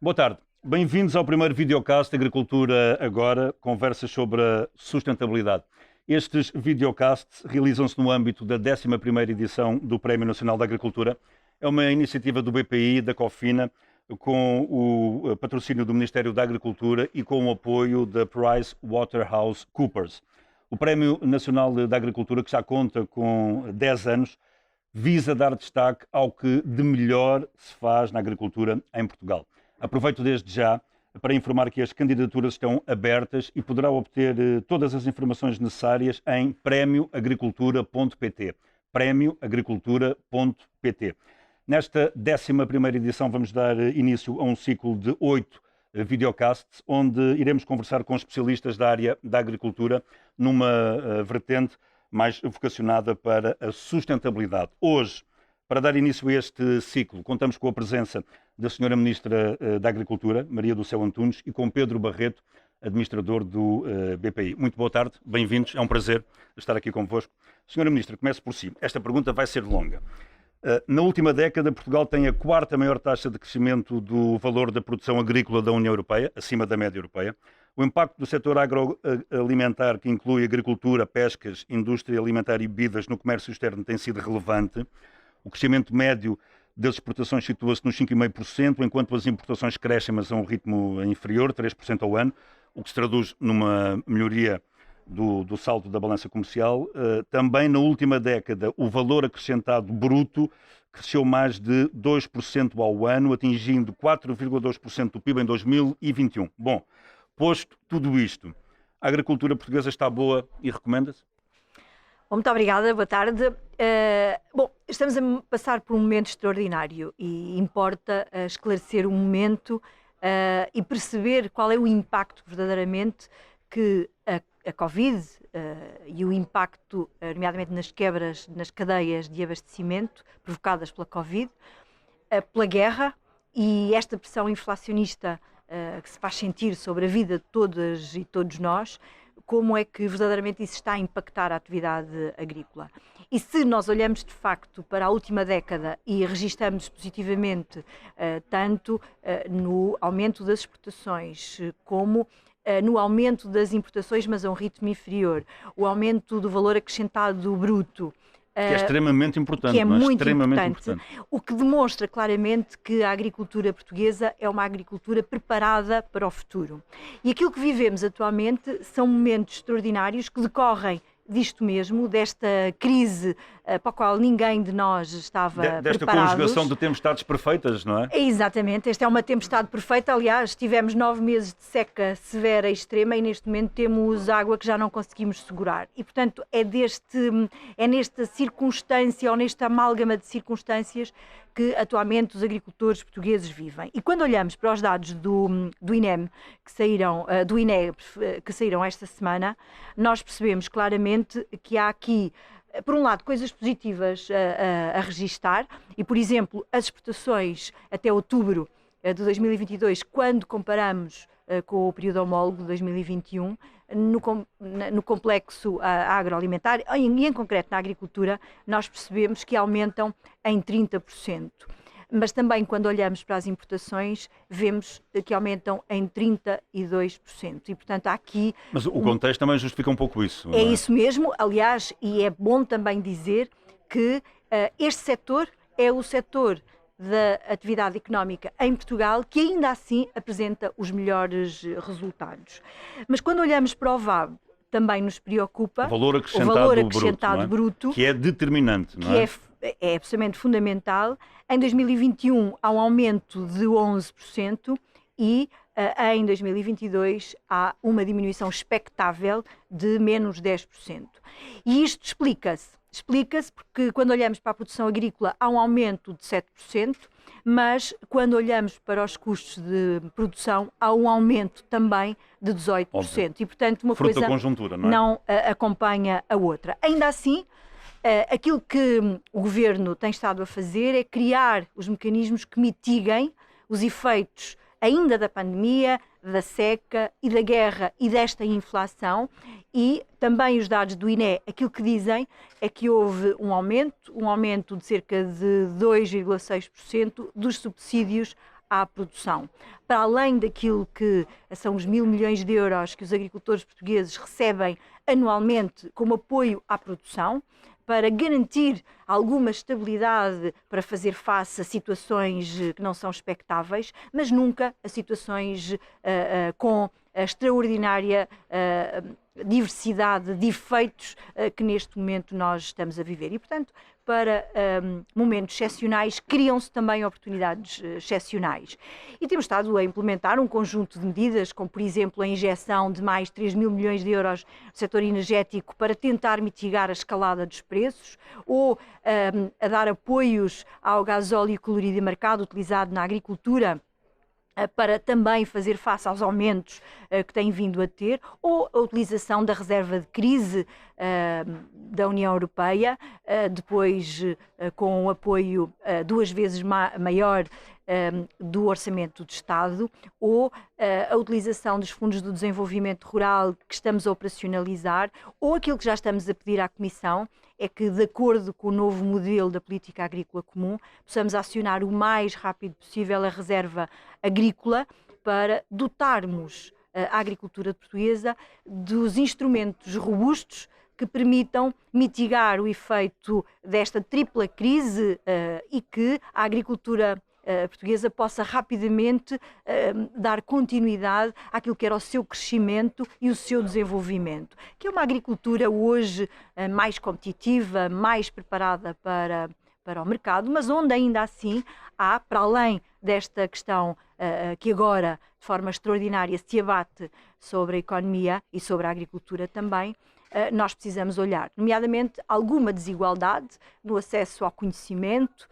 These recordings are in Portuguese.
Boa tarde. Bem-vindos ao primeiro videocast Agricultura Agora, conversas sobre a sustentabilidade. Estes videocasts realizam-se no âmbito da 11ª edição do Prémio Nacional da Agricultura. É uma iniciativa do BPI, da Cofina, com o patrocínio do Ministério da Agricultura e com o apoio da PricewaterhouseCoopers. O Prémio Nacional da Agricultura, que já conta com 10 anos, visa dar destaque ao que de melhor se faz na agricultura em Portugal. Aproveito desde já para informar que as candidaturas estão abertas e poderá obter todas as informações necessárias em premioagricultura.pt. premioagricultura.pt. Nesta 11ª edição vamos dar início a um ciclo de 8 videocasts, onde iremos conversar com especialistas da área da agricultura numa vertente mais vocacionada para a sustentabilidade. Hoje, para dar início a este ciclo, contamos com a presença da Sra. Ministra da Agricultura, Maria do Céu Antunes, e com Pedro Barreto, administrador do BPI. Muito boa tarde, bem-vindos, é um prazer estar aqui convosco. Sra. Ministra, comece por si. Esta pergunta vai ser longa. Na última década, Portugal tem a 4ª maior taxa de crescimento do valor da produção agrícola da União Europeia, acima da média europeia. O impacto do setor agroalimentar, que inclui agricultura, pescas, indústria alimentar e bebidas no comércio externo, tem sido relevante. O crescimento médio das exportações situa-se nos 5,5%, enquanto as importações crescem, mas a um ritmo inferior, 3% ao ano, o que se traduz numa melhoria do saldo da balança comercial. Também na última década, o valor acrescentado bruto cresceu mais de 2% ao ano, atingindo 4,2% do PIB em 2021. Bom, posto tudo isto, a agricultura portuguesa está boa e recomenda-se? Muito obrigada, boa tarde. Estamos a passar por um momento extraordinário e importa esclarecer o momento e perceber qual é o impacto verdadeiramente que a Covid e o impacto, nomeadamente nas quebras nas cadeias de abastecimento provocadas pela Covid, pela guerra e esta pressão inflacionista que se faz sentir sobre a vida de todas e todos nós, como é que verdadeiramente isso está a impactar a atividade agrícola. E se nós olhamos de facto para a última década e registramos positivamente tanto no aumento das exportações como no aumento das importações, mas a um ritmo inferior, o aumento do valor acrescentado bruto, que é extremamente importante, que é muito extremamente importante, o que demonstra claramente que a agricultura portuguesa é uma agricultura preparada para o futuro. E aquilo que vivemos atualmente são momentos extraordinários que decorrem disto mesmo, desta crise para a qual ninguém de nós estava desta preparados. Conjugação de tempestades perfeitas, não é? Exatamente, esta é uma tempestade perfeita. Aliás, tivemos 9 meses de seca severa e extrema e neste momento temos água que já não conseguimos segurar. E, portanto, é nesta circunstância ou nesta amálgama de circunstâncias que atualmente os agricultores portugueses vivem. E quando olhamos para os dados do INEM, do INE, que saíram esta semana, nós percebemos claramente que há aqui, por um lado, coisas positivas a registar e, por exemplo, as exportações até outubro de 2022, quando comparamos com o período homólogo de 2021, no complexo agroalimentar e em concreto na agricultura, nós percebemos que aumentam em 30%. Mas também quando olhamos para as importações, vemos que aumentam em 32%. E, portanto, há aqui... Mas o contexto também justifica um pouco isso. É isso mesmo, aliás, e é bom também dizer que este setor é o setor da atividade económica em Portugal que ainda assim apresenta os melhores resultados. Mas quando olhamos para o VAB, também nos preocupa o valor acrescentado bruto, que é determinante, não é? É absolutamente fundamental. Em 2021 há um aumento de 11% e em 2022 há uma diminuição expectável de menos 10%. E isto explica-se porque quando olhamos para a produção agrícola há um aumento de 7%, mas quando olhamos para os custos de produção há um aumento também de 18%. Óbvio. E, portanto, uma fruto coisa da conjuntura, não acompanha a outra. Ainda assim, aquilo que o Governo tem estado a fazer é criar os mecanismos que mitiguem os efeitos ainda da pandemia, da seca e da guerra e desta inflação, e também os dados do INE, aquilo que dizem é que houve um aumento de cerca de 2,6% dos subsídios à produção. Para além daquilo que são os 1.000 milhões de euros que os agricultores portugueses recebem anualmente como apoio à produção, para garantir alguma estabilidade para fazer face a situações que não são expectáveis, mas nunca a situações com a extraordinária diversidade de efeitos que neste momento nós estamos a viver. E, portanto, para momentos excepcionais, criam-se também oportunidades excepcionais. E temos estado a implementar um conjunto de medidas, como, por exemplo, a injeção de mais 3.000 milhões de euros no setor energético para tentar mitigar a escalada dos preços, ou a dar apoios ao gasóleo colorido e marcado utilizado na agricultura, para também fazer face aos aumentos que tem vindo a ter, ou a utilização da reserva de crise da União Europeia, depois com o apoio 2 vezes maior do Orçamento do Estado, ou a utilização dos fundos do desenvolvimento rural que estamos a operacionalizar, ou aquilo que já estamos a pedir à Comissão, é que, de acordo com o novo modelo da política agrícola comum, possamos acionar o mais rápido possível a reserva agrícola para dotarmos a agricultura portuguesa dos instrumentos robustos que permitam mitigar o efeito desta tripla crise e que a agricultura portuguesa possa rapidamente dar continuidade àquilo que era o seu crescimento e o seu desenvolvimento, que é uma agricultura hoje mais competitiva, mais preparada para o mercado, mas onde ainda assim há, para além desta questão que agora de forma extraordinária se abate sobre a economia e sobre a agricultura também, nós precisamos olhar, nomeadamente alguma desigualdade no acesso ao conhecimento,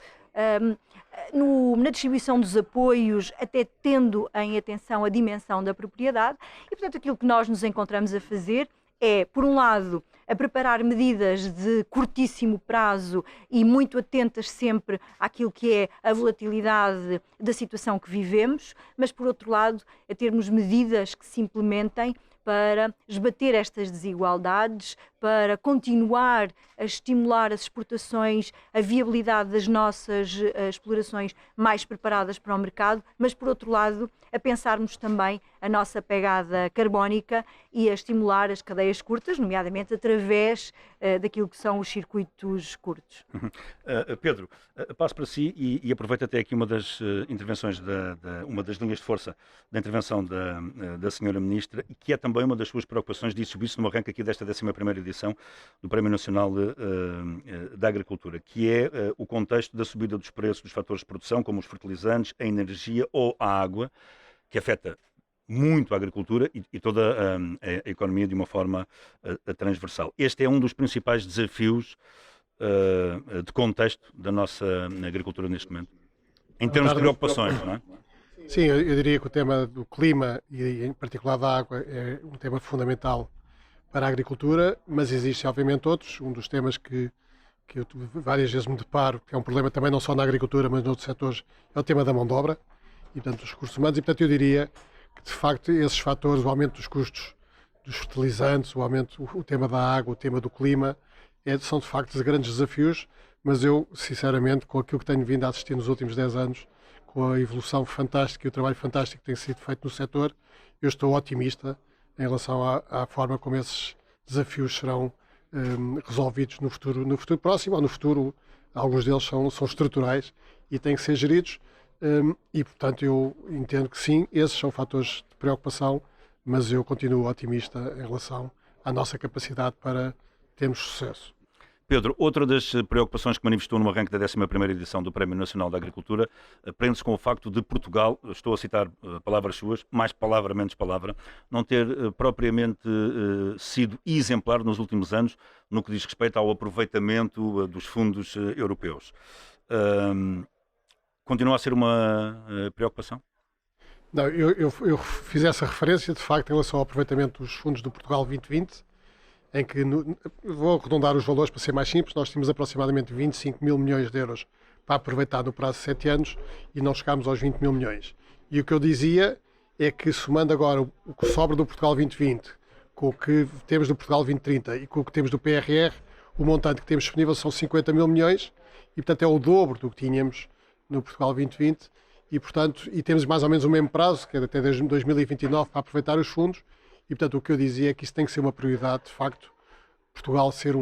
na distribuição dos apoios, até tendo em atenção a dimensão da propriedade. E, portanto, aquilo que nós nos encontramos a fazer é, por um lado, a preparar medidas de curtíssimo prazo e muito atentas sempre àquilo que é a volatilidade da situação que vivemos, mas, por outro lado, a termos medidas que se implementem para esbater estas desigualdades, para continuar a estimular as exportações, a viabilidade das nossas explorações mais preparadas para o mercado, mas, por outro lado, a pensarmos também a nossa pegada carbónica e a estimular as cadeias curtas, nomeadamente através daquilo que são os circuitos curtos. Pedro, passo para si e aproveito até aqui uma das intervenções, uma das linhas de força da intervenção da senhora Ministra, que é também uma das suas preocupações, disse isso no arranque aqui desta 11ª edição do Prémio Nacional da Agricultura, que é o contexto da subida dos preços dos fatores de produção, como os fertilizantes, a energia ou a água, que afeta muito a agricultura e toda a economia de uma forma transversal. Este é um dos principais desafios de contexto da nossa agricultura neste momento, em termos de preocupações, não é? Sim, eu diria que o tema do clima e em particular da água é um tema fundamental para a agricultura, mas existe obviamente outros. Um dos temas que eu várias vezes me deparo, que é um problema também não só na agricultura, mas noutros setores, é o tema da mão de obra e, portanto, dos recursos humanos. E, portanto, eu diria que, de facto, esses fatores, o aumento dos custos dos fertilizantes, o tema da água, o tema do clima, são, de facto, os grandes desafios, mas eu, sinceramente, com aquilo que tenho vindo a assistir nos últimos 10 anos, com a evolução fantástica e o trabalho fantástico que tem sido feito no setor, eu estou otimista em relação à forma como esses desafios serão resolvidos no futuro próximo ou no futuro. Alguns deles são estruturais e têm que ser geridos e, portanto, eu entendo que sim, esses são fatores de preocupação, mas eu continuo otimista em relação à nossa capacidade para termos sucesso. Pedro, outra das preocupações que manifestou no arranque da 11ª edição do Prémio Nacional da Agricultura prende-se com o facto de Portugal, estou a citar palavras suas, mais palavra, menos palavra, não ter propriamente sido exemplar nos últimos anos no que diz respeito ao aproveitamento dos fundos europeus. Continua a ser uma preocupação? Não, eu fiz essa referência, de facto, em relação ao aproveitamento dos fundos do Portugal 2020, em que, vou arredondar os valores para ser mais simples, nós tínhamos aproximadamente 25 mil milhões de euros para aproveitar no prazo de 7 anos e não chegámos aos 20 mil milhões. E o que eu dizia é que, somando agora o que sobra do Portugal 2020 com o que temos do Portugal 2030 e com o que temos do PRR, o montante que temos disponível são 50 mil milhões e, portanto, é o dobro do que tínhamos no Portugal 2020 portanto, temos mais ou menos o mesmo prazo, que é até 2029, para aproveitar os fundos, e portanto o que eu dizia é que isso tem que ser uma prioridade, de facto, Portugal ser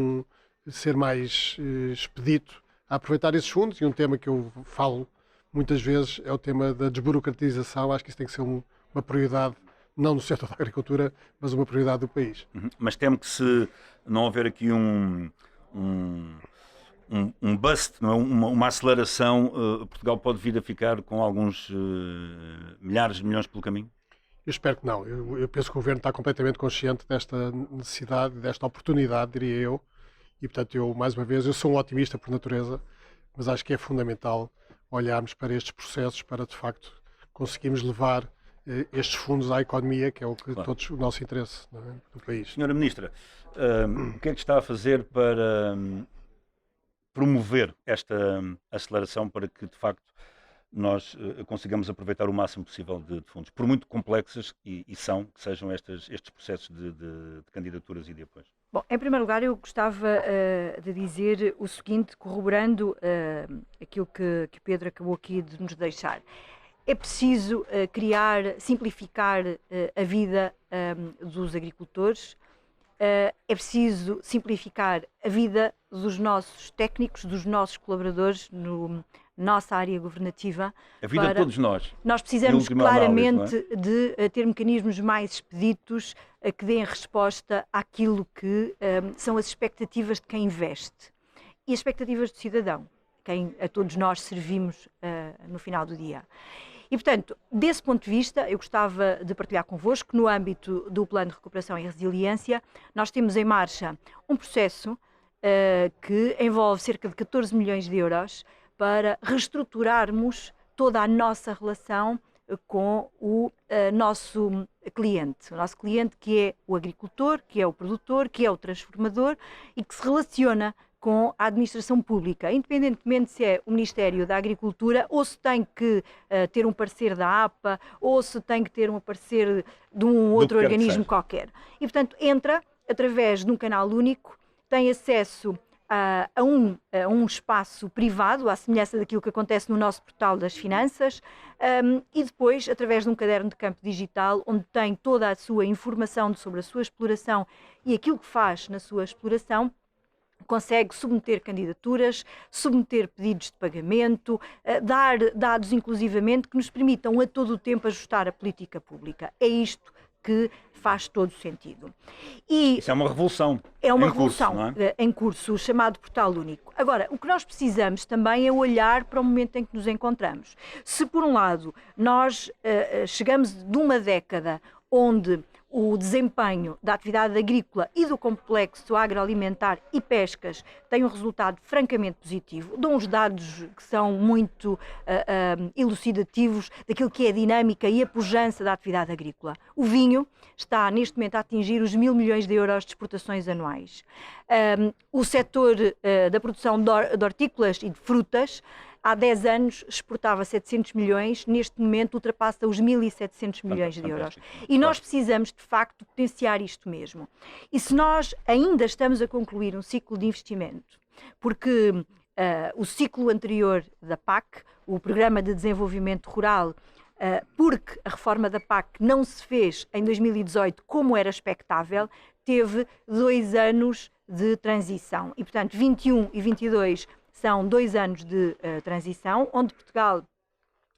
mais expedito a aproveitar esses fundos, e um tema que eu falo muitas vezes é o tema da desburocratização. Acho que isso tem que ser uma prioridade, não no setor da agricultura, mas uma prioridade do país. Mas temo que, se não houver aqui um bust, não é? Uma aceleração, Portugal pode vir a ficar com alguns milhares de milhões pelo caminho? Eu espero que não. Eu penso que o Governo está completamente consciente desta necessidade, desta oportunidade, diria eu, e portanto mais uma vez, eu sou um otimista por natureza, mas acho que é fundamental olharmos para estes processos para, de facto, conseguirmos levar estes fundos à economia, que é o nosso interesse, não é, do país. Senhora Ministra, o que é que está a fazer para promover esta aceleração para que, de facto, nós consigamos aproveitar o máximo possível de fundos, por muito complexos que sejam estes processos de candidaturas e de apoios? Bom, em primeiro lugar, eu gostava de dizer o seguinte, corroborando aquilo que o Pedro acabou aqui de nos deixar. É preciso simplificar a vida dos agricultores, é preciso simplificar a vida dos nossos técnicos, dos nossos colaboradores na nossa área governativa. A vida de todos nós. Nós precisamos claramente de ter mecanismos mais expeditos que deem resposta àquilo que são as expectativas de quem investe e as expectativas do cidadão, quem a todos nós servimos no final do dia. E, portanto, desse ponto de vista, eu gostava de partilhar convosco, no âmbito do Plano de Recuperação e Resiliência, nós temos em marcha um processo que envolve cerca de 14 milhões de euros para reestruturarmos toda a nossa relação com o nosso cliente. O nosso cliente, que é o agricultor, que é o produtor, que é o transformador e que se relaciona com a administração pública, independentemente se é o Ministério da Agricultura ou se tem que ter um parecer da APA ou se tem que ter um parecer de um outro organismo qualquer. E, portanto, entra através de um canal único, tem acesso a um espaço privado, à semelhança daquilo que acontece no nosso portal das finanças, e depois, através de um caderno de campo digital, onde tem toda a sua informação sobre a sua exploração e aquilo que faz na sua exploração, consegue submeter candidaturas, submeter pedidos de pagamento, dar dados inclusivamente que nos permitam a todo o tempo ajustar a política pública. É isto que faz todo o sentido. E isso é uma revolução. É uma revolução em curso, chamado Portal Único. Agora, o que nós precisamos também é olhar para o momento em que nos encontramos. Se, por um lado, nós chegamos de uma década onde o desempenho da atividade agrícola e do complexo agroalimentar e pescas tem um resultado francamente positivo, dão uns dados que são muito elucidativos daquilo que é a dinâmica e a pujança da atividade agrícola. O vinho está neste momento a atingir os 1.000 milhões de euros de exportações anuais. O setor da produção de hortícolas e de frutas há 10 anos exportava 700 milhões, neste momento ultrapassa os 1.700 milhões de euros. E nós precisamos, de facto, potenciar isto mesmo. E se nós ainda estamos a concluir um ciclo de investimento, porque o ciclo anterior da PAC, o Programa de Desenvolvimento Rural, porque a reforma da PAC não se fez em 2018 como era expectável, teve 2 anos de transição. E, portanto, 21 e 22 são 2 anos de transição, onde Portugal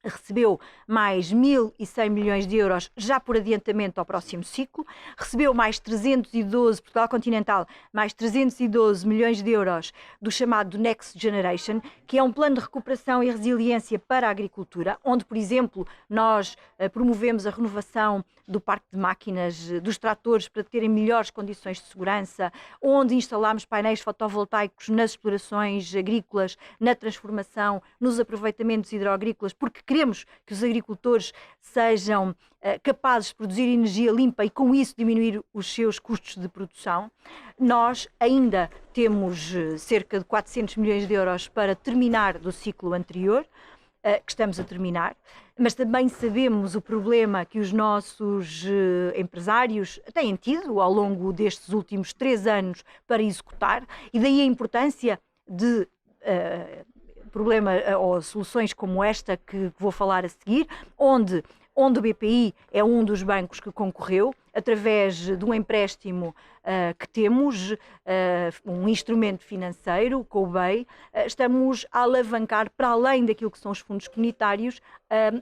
recebeu mais 1.100 milhões de euros já por adiantamento ao próximo ciclo, recebeu mais 312, Portugal Continental, mais 312 milhões de euros do chamado Next Generation, que é um plano de recuperação e resiliência para a agricultura, onde, por exemplo, nós promovemos a renovação do parque de máquinas, dos tratores, para terem melhores condições de segurança, onde instalámos painéis fotovoltaicos nas explorações agrícolas, na transformação, nos aproveitamentos hidroagrícolas, porque queremos que os agricultores sejam capazes de produzir energia limpa e, com isso, diminuir os seus custos de produção. Nós ainda temos cerca de 400 milhões de euros para terminar do ciclo anterior, que estamos a terminar, mas também sabemos o problema que os nossos empresários têm tido ao longo destes últimos 3 anos para executar, e daí a importância de problema ou soluções como esta que vou falar a seguir, onde o BPI é um dos bancos que concorreu, através de um empréstimo que temos, um instrumento financeiro, com o BEI, estamos a alavancar, para além daquilo que são os fundos comunitários,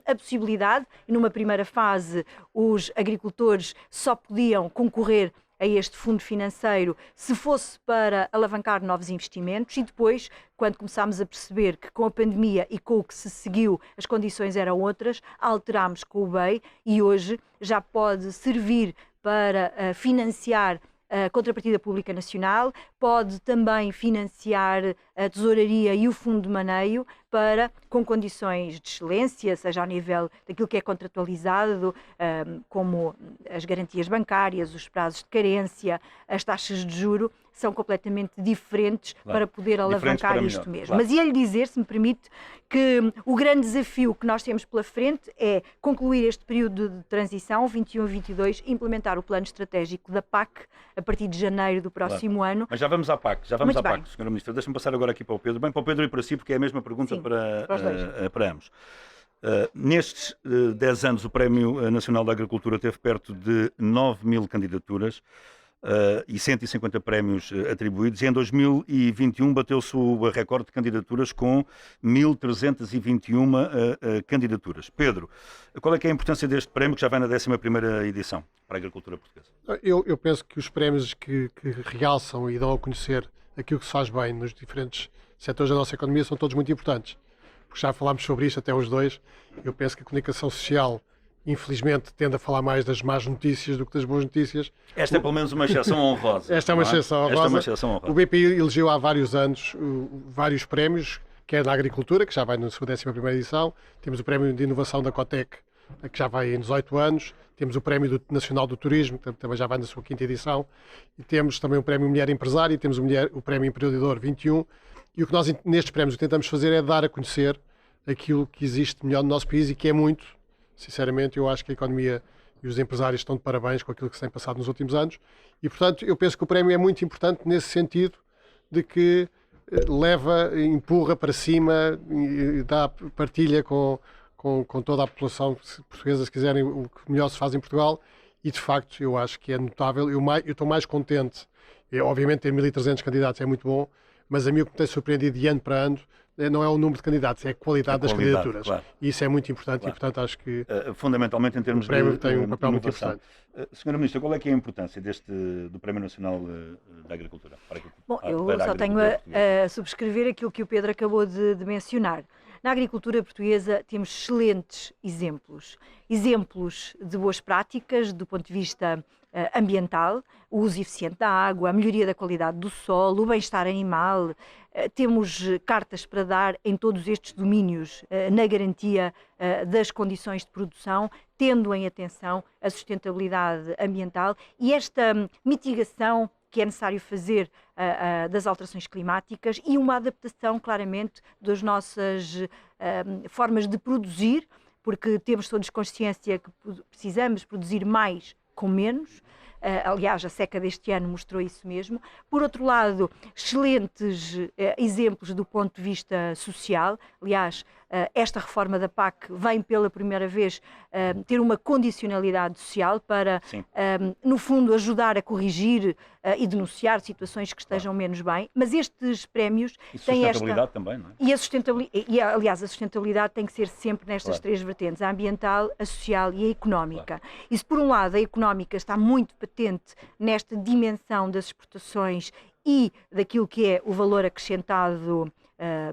a possibilidade, e numa primeira fase os agricultores só podiam concorrer a este fundo financeiro se fosse para alavancar novos investimentos, e depois, quando começámos a perceber que com a pandemia e com o que se seguiu as condições eram outras, alterámos com o BEI e hoje já pode servir para financiar a Contrapartida Pública Nacional, pode também financiar a Tesouraria e o Fundo de Maneio para, com condições de excelência, seja ao nível daquilo que é contratualizado, como as garantias bancárias, os prazos de carência, as taxas de juro, são completamente diferentes para poder alavancar isto mesmo. Mas ia-lhe dizer, se me permite, que o grande desafio que nós temos pela frente é concluir este período de transição, 21-22, e implementar o plano estratégico da PAC a partir de janeiro do próximo ano. Mas já vamos à PAC, Sra. Ministra. Deixa-me passar agora aqui para o Pedro. Bem, para o Pedro e para si, porque é a mesma pergunta. Sim, para ambos. Nestes 10 anos, o Prémio Nacional da Agricultura teve perto de 9.000 candidaturas e 150 prémios atribuídos, e em 2021 bateu-se o recorde de candidaturas com 1.321 candidaturas. Pedro, qual é que é a importância deste prémio, que já vai na 11ª edição para a agricultura portuguesa? Eu penso que os prémios que realçam e dão a conhecer aquilo que se faz bem nos diferentes setores da nossa economia são todos muito importantes, porque já falámos sobre isto até os dois. Eu penso que a comunicação social, infelizmente, tende a falar mais das más notícias do que das boas notícias. Esta é pelo menos uma exceção honrosa. Esta é uma exceção honrosa. O BPI elegeu há vários anos vários prémios, quer na agricultura, que já vai na sua 11ª edição, temos o Prémio de Inovação da Cotec, que já vai em 18 anos, temos o Prémio Nacional do Turismo, que também já vai na sua 5ª edição, e temos também o Prémio Mulher Empresária, e temos o Prémio Empreendedor 21, e o que nós nestes prémios tentamos fazer é dar a conhecer aquilo que existe melhor no nosso país, e que é muito. Sinceramente, eu acho que a economia e os empresários estão de parabéns com aquilo que se tem passado nos últimos anos, e portanto eu penso que o prémio é muito importante nesse sentido, de que empurra para cima e dá partilha com toda a população portuguesa, se quiserem, o que melhor se faz em Portugal, e de facto eu acho que é notável. Eu estou mais contente, obviamente ter 1.300 candidatos é muito bom, mas a mim o que me tem surpreendido de ano para ano não é o número de candidatos, é a qualidade das candidaturas. Claro. E isso é muito importante, claro. E portanto acho que fundamentalmente em termos o prémio tem um papel muito importante. Sra. Ministra, qual é que é a importância do Prémio Nacional da Agricultura? Bom, eu só tenho a subscrever aquilo que o Pedro acabou de mencionar. Na agricultura portuguesa temos excelentes exemplos de boas práticas do ponto de vista ambiental, o uso eficiente da água, a melhoria da qualidade do solo, o bem-estar animal. Temos cartas para dar em todos estes domínios na garantia das condições de produção, tendo em atenção a sustentabilidade ambiental e esta mitigação que é necessário fazer das alterações climáticas e uma adaptação, claramente, das nossas formas de produzir, porque temos todos consciência que precisamos produzir mais com menos. Aliás, a seca deste ano mostrou isso mesmo. Por outro lado, excelentes exemplos do ponto de vista social. Aliás, esta reforma da PAC vem pela primeira vez ter uma condicionalidade social para, no fundo, ajudar a corrigir e denunciar situações que estejam menos bem. Mas estes prémios têm esta... sustentabilidade também, não é? Aliás, a sustentabilidade tem que ser sempre nestas três vertentes, a ambiental, a social e a económica. E se, por um lado, a económica está muito patente nesta dimensão das exportações e daquilo que é o valor acrescentado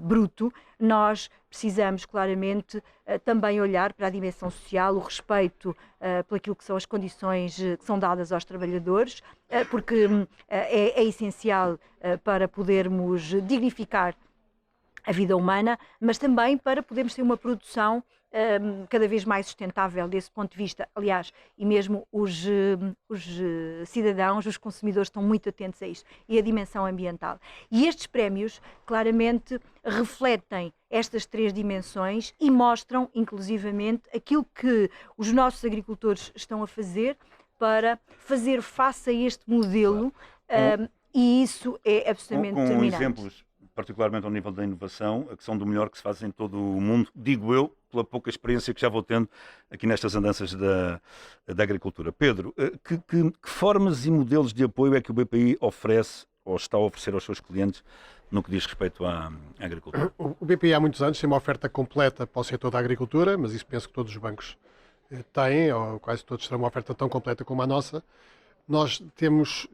bruto, nós precisamos claramente também olhar para a dimensão social, o respeito por aquilo que são as condições que são dadas aos trabalhadores, porque é essencial para podermos dignificar a vida humana, mas também para podermos ter uma produção cada vez mais sustentável desse ponto de vista. Aliás, e mesmo os cidadãos, os consumidores estão muito atentos a isto, e a dimensão ambiental. E estes prémios claramente refletem estas três dimensões e mostram, inclusivamente, aquilo que os nossos agricultores estão a fazer para fazer face a este modelo, e isso é absolutamente determinante. Exemplos particularmente ao nível da inovação, que são do melhor que se faz em todo o mundo, digo eu, pela pouca experiência que já vou tendo aqui nestas andanças da agricultura. Pedro, que formas e modelos de apoio é que o BPI oferece ou está a oferecer aos seus clientes no que diz respeito à agricultura? O BPI há muitos anos tem uma oferta completa para o setor da agricultura, mas isso penso que todos os bancos têm, ou quase todos terão uma oferta tão completa como a nossa. Nós temos,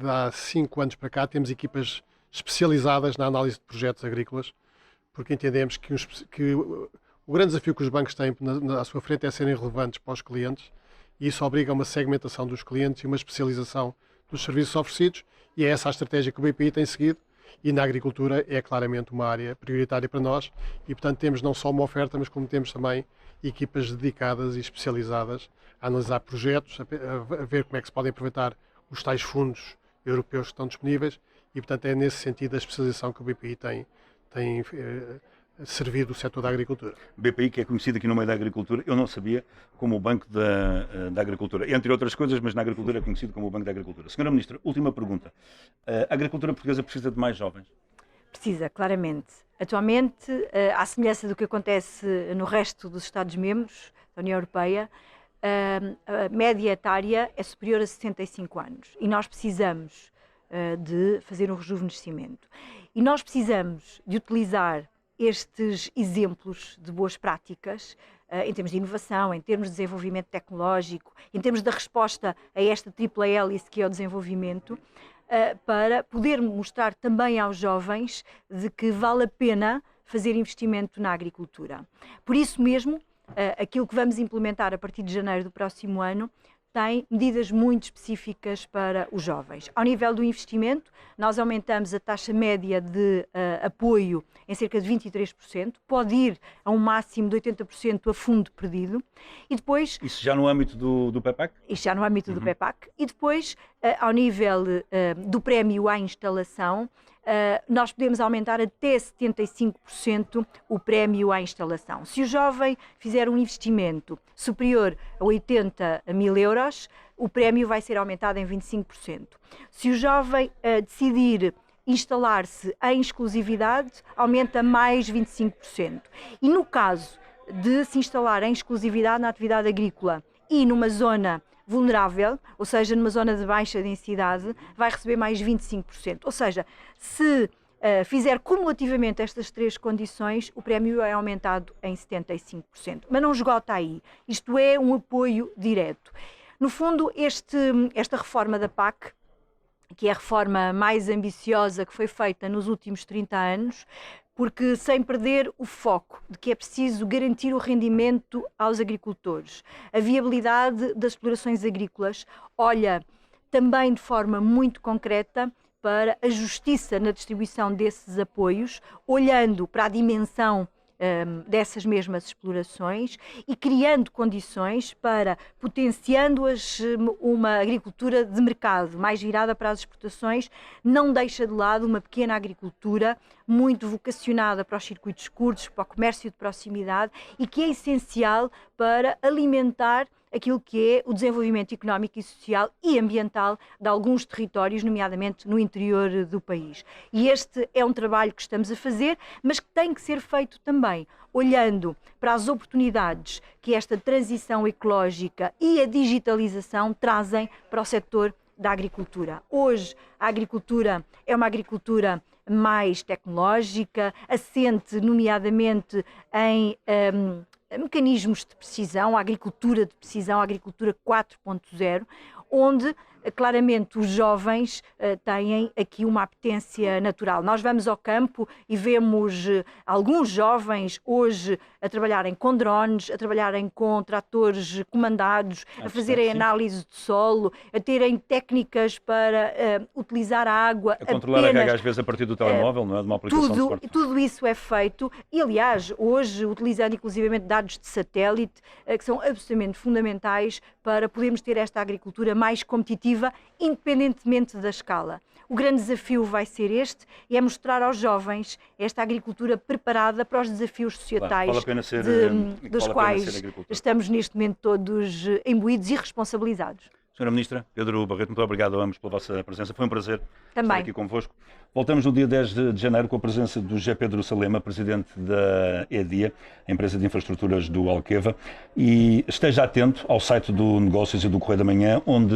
há 5 anos para cá, temos equipas especializadas na análise de projetos agrícolas, porque entendemos que o grande desafio que os bancos têm à sua frente é serem relevantes para os clientes, e isso obriga a uma segmentação dos clientes e uma especialização dos serviços oferecidos, e é essa a estratégia que o BPI tem seguido, e na agricultura é claramente uma área prioritária para nós, e portanto temos não só uma oferta, mas como temos também equipas dedicadas e especializadas a analisar projetos, a ver como é que se podem aproveitar os tais fundos europeus que estão disponíveis, e portanto é nesse sentido a especialização que o BPI tem servido o setor da agricultura. BPI, que é conhecido aqui no meio da agricultura, eu não sabia, como o Banco da Agricultura, entre outras coisas, mas na agricultura é conhecido como o Banco da Agricultura. Senhora Ministra, última pergunta. A agricultura portuguesa precisa de mais jovens? Precisa, claramente. Atualmente, à semelhança do que acontece no resto dos Estados-membros da União Europeia, a média etária é superior a 65 anos e nós precisamos de fazer um rejuvenescimento. E nós precisamos de utilizar estes exemplos de boas práticas em termos de inovação, em termos de desenvolvimento tecnológico, em termos da resposta a esta tripla hélice que é o desenvolvimento, para poder mostrar também aos jovens de que vale a pena fazer investimento na agricultura. Por isso mesmo, aquilo que vamos implementar a partir de janeiro do próximo ano tem medidas muito específicas para os jovens. Ao nível do investimento, nós aumentamos a taxa média de apoio em cerca de 23%, pode ir a um máximo de 80% a fundo perdido, e depois... Isso já no âmbito do PEPAC? Isto já no âmbito do PEPAC, e depois, ao nível do prémio à instalação, nós podemos aumentar até 75% o prémio à instalação. Se o jovem fizer um investimento superior a 80 mil euros, o prémio vai ser aumentado em 25%. Se o jovem decidir instalar-se em exclusividade, aumenta mais 25%. E no caso de se instalar em exclusividade na atividade agrícola e numa zona vulnerável, ou seja, numa zona de baixa densidade, vai receber mais 25%. Ou seja, se fizer cumulativamente estas 3 condições, o prémio é aumentado em 75%. Mas não esgota aí. Isto é um apoio direto. No fundo, esta reforma da PAC, que é a reforma mais ambiciosa que foi feita nos últimos 30 anos, porque sem perder o foco de que é preciso garantir o rendimento aos agricultores. A viabilidade das explorações agrícolas olha também de forma muito concreta para a justiça na distribuição desses apoios, olhando para a dimensão dessas mesmas explorações e criando condições para, potenciando-as, uma agricultura de mercado mais virada para as exportações, não deixa de lado uma pequena agricultura muito vocacionada para os circuitos curtos, para o comércio de proximidade e que é essencial para alimentar aquilo que é o desenvolvimento económico e social e ambiental de alguns territórios, nomeadamente no interior do país. E este é um trabalho que estamos a fazer, mas que tem que ser feito também olhando para as oportunidades que esta transição ecológica e a digitalização trazem para o setor da agricultura. Hoje, a agricultura é uma agricultura mais tecnológica, assente nomeadamente em mecanismos de precisão, a agricultura de precisão, a agricultura 4.0, onde claramente os jovens têm aqui uma apetência natural. Nós vamos ao campo e vemos alguns jovens hoje a trabalharem com drones, a trabalharem com tratores comandados, a fazerem análise de solo, a terem técnicas para utilizar a água a controlar a rega às vezes a partir do telemóvel, não é? De uma aplicação de suporte. Tudo isso é feito e, aliás, hoje utilizando inclusivamente dados de satélite que são absolutamente fundamentais para podermos ter esta agricultura mais competitiva, independentemente da escala. O grande desafio vai ser este, e é mostrar aos jovens esta agricultura preparada para os desafios societais dos quais estamos neste momento todos imbuídos e responsabilizados. Senhora Ministra, Pedro Barreto, muito obrigado a ambos pela vossa presença. Foi um prazer Também. estar aqui convosco. Voltamos no dia 10 de janeiro com a presença do José Pedro Salema, presidente da EDIA, a empresa de infraestruturas do Alqueva, e esteja atento ao site do Negócios e do Correio da Manhã, onde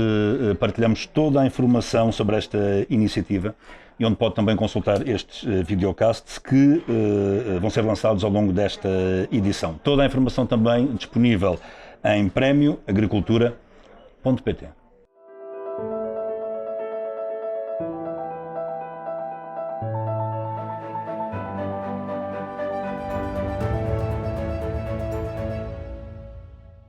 partilhamos toda a informação sobre esta iniciativa e onde pode também consultar estes videocasts que vão ser lançados ao longo desta edição. Toda a informação também disponível em prémioagricultura.pt.